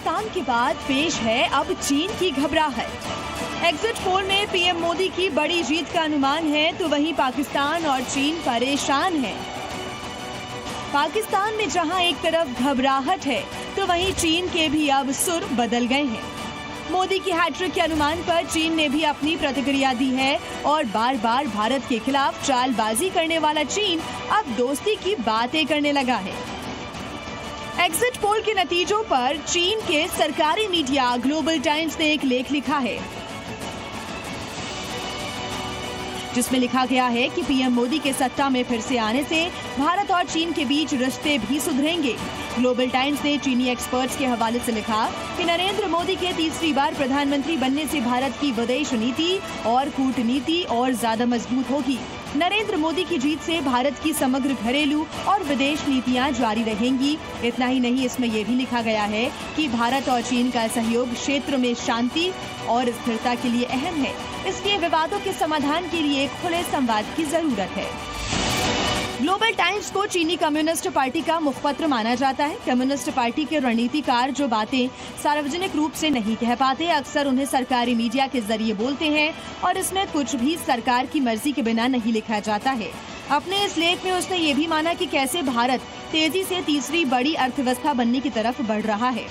पाकिस्तान के बाद पेश है अब चीन की घबराहट। एग्जिट पोल में पीएम मोदी की बड़ी जीत का अनुमान है, तो वहीं पाकिस्तान और चीन परेशान है। पाकिस्तान में जहां एक तरफ घबराहट है, तो वहीं चीन के भी अब सुर बदल गए हैं। मोदी की हैट्रिक के अनुमान पर चीन ने भी अपनी प्रतिक्रिया दी है और बार बार भारत के खिलाफ चालबाजी करने वाला चीन अब दोस्ती की बातें करने लगा है। एग्जिट पोल के नतीजों पर चीन के सरकारी मीडिया ग्लोबल टाइम्स ने एक लेख लिखा है, जिसमें लिखा गया है कि पीएम मोदी के सत्ता में फिर से आने से भारत और चीन के बीच रिश्ते भी सुधरेंगे। ग्लोबल टाइम्स ने चीनी एक्सपर्ट्स के हवाले से लिखा कि नरेंद्र मोदी के तीसरी बार प्रधानमंत्री बनने से भारत की विदेश नीति और कूटनीति और ज्यादा मजबूत होगी। नरेंद्र मोदी की जीत से भारत की समग्र घरेलू और विदेश नीतियां जारी रहेंगी। इतना ही नहीं, इसमें यह भी लिखा गया है कि भारत और चीन का सहयोग क्षेत्र में शांति और स्थिरता के लिए अहम है। इसलिए विवादों के समाधान के लिए एक खुले संवाद की जरूरत है। ग्लोबल टाइम्स को चीनी कम्युनिस्ट पार्टी का मुखपत्र माना जाता है। कम्युनिस्ट पार्टी के रणनीतिकार जो बातें सार्वजनिक रूप से नहीं कह पाते, अक्सर उन्हें सरकारी मीडिया के जरिए बोलते हैं और इसमें कुछ भी सरकार की मर्जी के बिना नहीं लिखा जाता है। अपने इस लेख में उसने ये भी माना कि कैसे भारत तेजी से तीसरी बड़ी अर्थव्यवस्था बनने की तरफ बढ़ रहा है।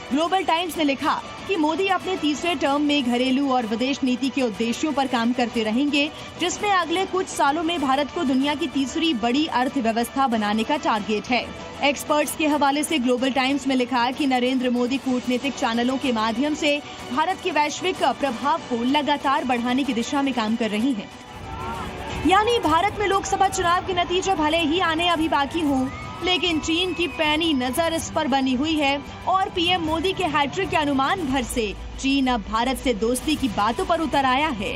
ग्लोबल टाइम्स ने लिखा कि मोदी अपने तीसरे टर्म में घरेलू और विदेश नीति के उद्देश्यों पर काम करते रहेंगे, जिसमें अगले कुछ सालों में भारत को दुनिया की तीसरी बड़ी अर्थव्यवस्था बनाने का टारगेट है। एक्सपर्ट्स के हवाले से ग्लोबल टाइम्स में लिखा कि नरेंद्र मोदी कूटनीतिक चैनलों के माध्यम से भारत के वैश्विक प्रभाव को लगातार बढ़ाने की दिशा में काम कर रही हैं। यानी भारत में लोकसभा चुनाव के नतीजे भले ही आने अभी बाकी हों, लेकिन चीन की पैनी नजर इस पर बनी हुई है और पीएम मोदी के हैट्रिक के अनुमान भर से चीन अब भारत से दोस्ती की बातों पर उतर आया है।